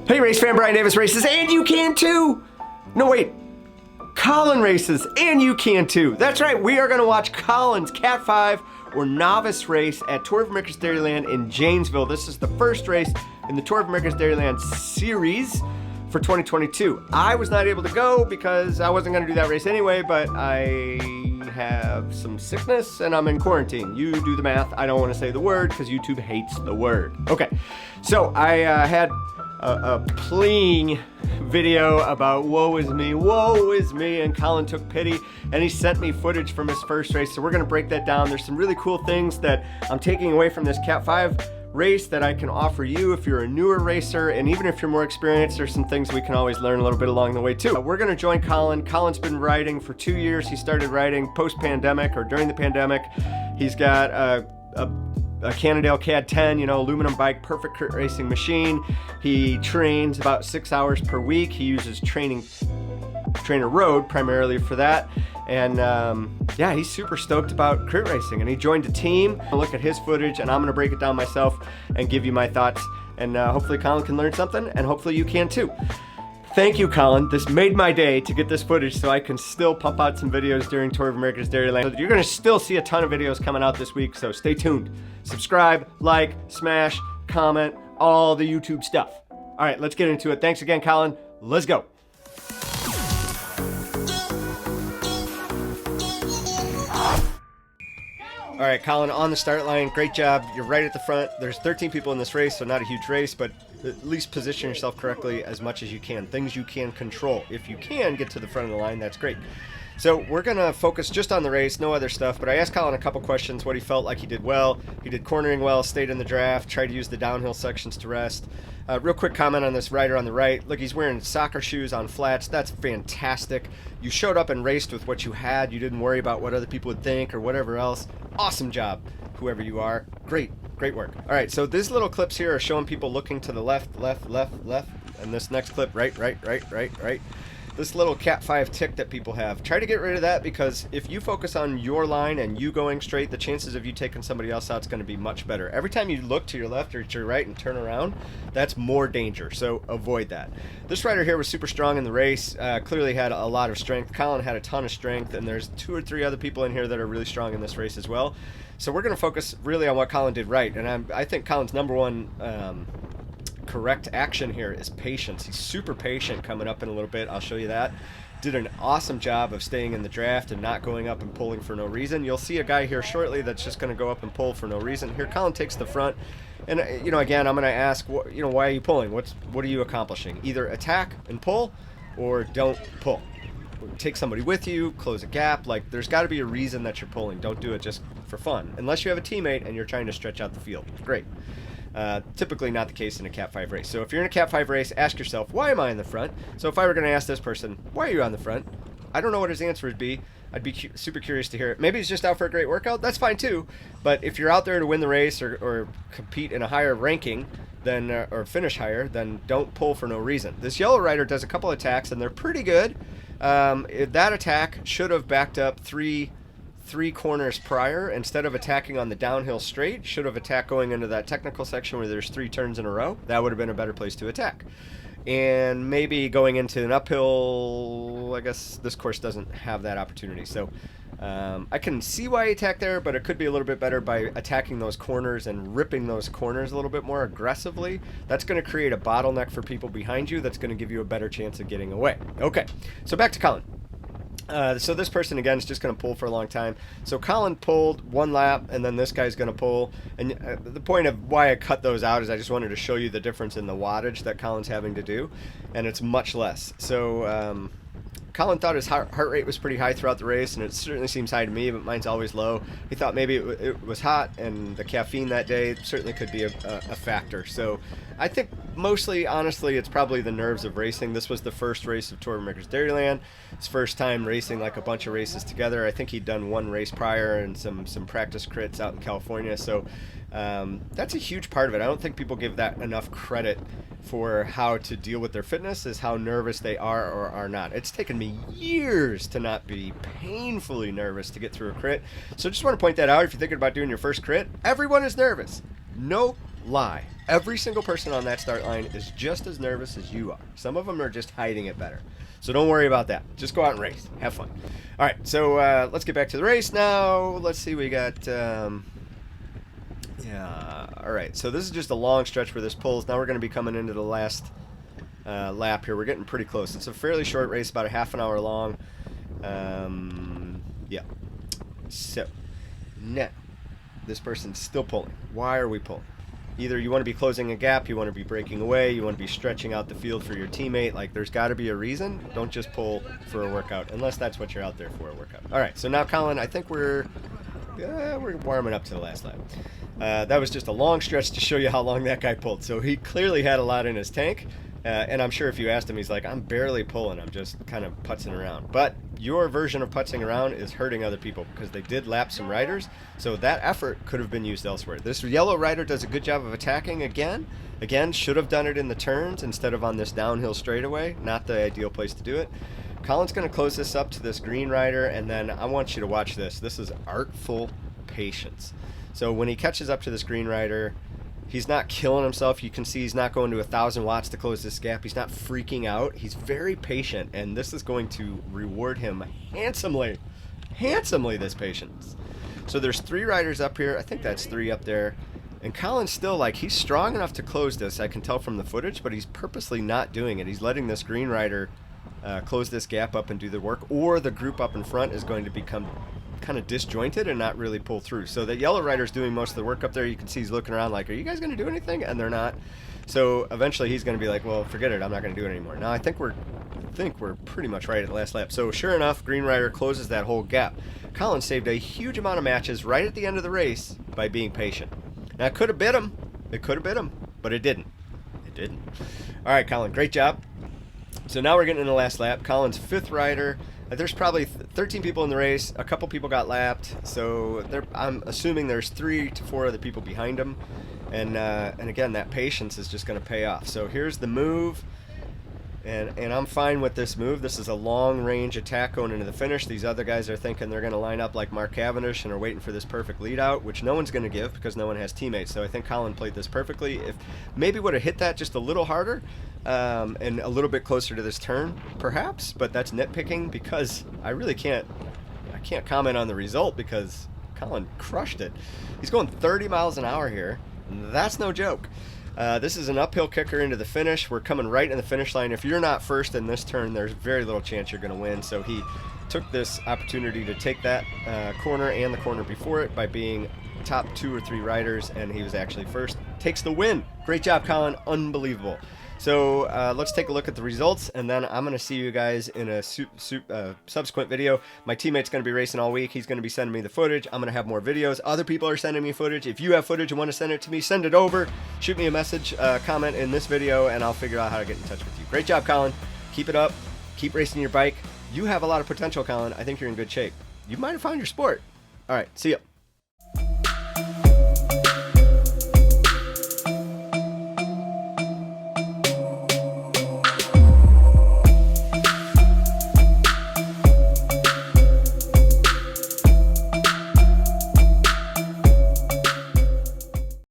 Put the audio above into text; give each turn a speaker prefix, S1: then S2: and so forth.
S1: Hey Racefam, Brian Davis races, and you can too! No wait, Colin races, and you can too. That's right, we are gonna watch Colin's Cat 5 or novice race at Tour of America's Dairyland in Janesville. This is the first race in the Tour of America's Dairyland series for 2022. I was not able to go because I wasn't gonna do that race anyway, but I have some sickness and I'm in quarantine. You do the math. I don't want to say the word because YouTube hates the word. Okay, so I had a pleading video about woe is me, and Colin took pity and he sent me footage from his first race. So we're gonna break that down. There's some really cool things that I'm taking away from this Cat 5 race that I can offer you if you're a newer racer, and even if you're more experienced, there's some things we can always learn a little bit along the way too. We're gonna join Colin. Colin's been riding for 2 years. He started riding post-pandemic or during the pandemic. He's got a Cannondale CAD 10, you know, aluminum bike, perfect crit racing machine. He trains about 6 hours per week. He uses Trainer Road primarily for that. And yeah, he's super stoked about crit racing, and he joined a team. I'll look at his footage and I'm gonna break it down myself and give you my thoughts. And hopefully Colin can learn something, and hopefully you can too. Thank you, Colin. This made my day to get this footage so I can still pump out some videos during Tour of America's Dairyland. You're gonna still see a ton of videos coming out this week, so stay tuned. Subscribe, like, smash, comment, all the YouTube stuff. All right, let's get into it. Thanks again, Colin. Let's go. All right, Colin, on the start line, great job. You're right at the front. There's 13 people in this race, so not a huge race, but at least position yourself correctly as much as you can. Things you can control. If you can get to the front of the line, that's great. So we're gonna focus just on the race, no other stuff, but I asked Colin a couple questions, what he felt like he did well. He did cornering well, stayed in the draft, tried to use the downhill sections to rest. Real quick comment on this rider on the right. Look, he's wearing soccer shoes on flats. That's fantastic. You showed up and raced with what you had. You didn't worry about what other people would think or whatever else. Awesome job, whoever you are. Great work. All right, so these little clips here are showing people looking to the left, and this next clip, right. This little Cat 5 tick that people have. Try to get rid of that, because if you focus on your line and you going straight, the chances of you taking somebody else out is going to be much better. Every time you look to your left or to your right and turn around, that's more danger, so avoid that. This rider here was super strong in the race, clearly had a lot of strength. Colin had a ton of strength, and there's 2 or 3 other people in here that are really strong in this race as well. So we're going to focus really on what Colin did right, and I think Colin's number one correct action here is patience. He's super patient coming up in a little bit. I'll show you that. Did an awesome job of staying in the draft and not going up and pulling for no reason. You'll see a guy here shortly that's just going to go up and pull for no reason. Here, Colin takes the front, and you know, again, I'm going to ask, you know, why are you pulling? What are you accomplishing? Either attack and pull, or don't pull. Take somebody with you, close a gap. Like, there's got to be a reason that you're pulling. Don't do it just for fun, unless you have a teammate and you're trying to stretch out the field. Great. Typically not the case in a Cat 5 race. So if you're in a Cat 5 race, ask yourself, why am I in the front? So if I were going to ask this person, why are you on the front? I don't know what his answer would be. I'd be super curious to hear it. Maybe he's just out for a great workout. That's fine too. But if you're out there to win the race or compete in a higher ranking, then or finish higher, then don't pull for no reason. This yellow rider does a couple attacks, and they're pretty good. That attack should have backed up three corners prior. Instead of attacking on the downhill straight, should have attacked going into that technical section where there's 3 turns in a row. That would have been a better place to attack. And maybe going into an uphill, I guess this course doesn't have that opportunity. So I can see why he attacked there, but it could be a little bit better by attacking those corners and ripping those corners a little bit more aggressively. That's going to create a bottleneck for people behind you. That's going to give you a better chance of getting away. Okay, so back to Colin. So this person, again, is just going to pull for a long time. So Colin pulled 1 lap, and then this guy's going to pull. And the point of why I cut those out is I just wanted to show you the difference in the wattage that Colin's having to do, and it's much less. So Colin thought his heart rate was pretty high throughout the race, and it certainly seems high to me, but mine's always low. He thought maybe it was hot, and the caffeine that day certainly could be a factor. So I think mostly, honestly, it's probably the nerves of racing. This was the first race of Tour of America's Dairyland. His first time racing like a bunch of races together. I think he'd done 1 race prior and some practice crits out in California. So that's a huge part of it. I don't think people give that enough credit for how to deal with their fitness, is how nervous they are or are not. It's taken me years to not be painfully nervous to get through a crit. So just want to point that out. If you're thinking about doing your first crit, everyone is nervous. No lie. Every single person on that start line is just as nervous as you are. Some of them are just hiding it better. So don't worry about that. Just go out and race. Have fun. All right, so let's get back to the race now. Let's see, we got... all right, so this is just a long stretch where this pulls. Now we're going to be coming into the last lap here. We're getting pretty close. It's a fairly short race, about a half an hour long. Yeah. So, now, this person's still pulling. Why are we pulling? Either you want to be closing a gap, you want to be breaking away, you want to be stretching out the field for your teammate. Like, there's got to be a reason. Don't just pull for a workout, unless that's what you're out there for, a workout. All right, so now, Colin, I think we're warming up to the last lap. That was just a long stretch to show you how long that guy pulled. So he clearly had a lot in his tank. And I'm sure if you asked him, he's like, I'm barely pulling. I'm just kind of putzing around. But your version of putzing around is hurting other people because they did lap some riders. So that effort could have been used elsewhere. This yellow rider does a good job of attacking again. Again, should have done it in the turns instead of on this downhill straightaway. Not the ideal place to do it. Colin's going to close this up to this green rider, and then I want you to watch this. This is artful patience. So when he catches up to this green rider, he's not killing himself. You can see he's not going to 1,000 watts to close this gap. He's not freaking out. He's very patient, and this is going to reward him handsomely. Handsomely, this patience. So there's 3 riders up here. I think that's 3 up there. And Colin's still, like, he's strong enough to close this. I can tell from the footage, but he's purposely not doing it. He's letting this green rider close this gap up and do the work, or the group up in front is going to become kind of disjointed and not really pull through. So the yellow rider's doing most of the work up there. You can see he's looking around like, are you guys going to do anything? And they're not. So eventually he's going to be like, well, forget it. I'm not going to do it anymore. Now I think we're pretty much right at the last lap. So sure enough, green rider closes that whole gap. Colin saved a huge amount of matches right at the end of the race by being patient. Now it could have bit him. It could have bit him, but it didn't. It didn't. All right, Colin, great job. So now we're getting in the last lap. Colin's 5th rider. There's probably 13 people in the race. A couple people got lapped, so I'm assuming there's 3 to 4 other people behind him. And again, that patience is just going to pay off. So here's the move, and I'm fine with this move. This is a long-range attack going into the finish. These other guys are thinking they're going to line up like Mark Cavendish and are waiting for this perfect lead out, which no one's going to give because no one has teammates. So I think Colin played this perfectly. If maybe would have hit that just a little harder, and a little bit closer to this turn, perhaps, but that's nitpicking because I can't comment on the result because Colin crushed it. He's going 30 miles an hour here. That's no joke. This is an uphill kicker into the finish. We're coming right in the finish line. If you're not first in this turn, there's very little chance you're going to win. So he took this opportunity to take that corner and the corner before it by being top 2 or 3 riders, and he was actually first. Takes the win. Great job, Colin. Unbelievable. So let's take a look at the results, and then I'm going to see you guys in a subsequent video. My teammate's going to be racing all week. He's going to be sending me the footage. I'm going to have more videos. Other people are sending me footage. If you have footage and want to send it to me, send it over. Shoot me a message, comment in this video, and I'll figure out how to get in touch with you. Great job, Colin. Keep it up. Keep racing your bike. You have a lot of potential, Colin. I think you're in good shape. You might have found your sport. All right, see ya.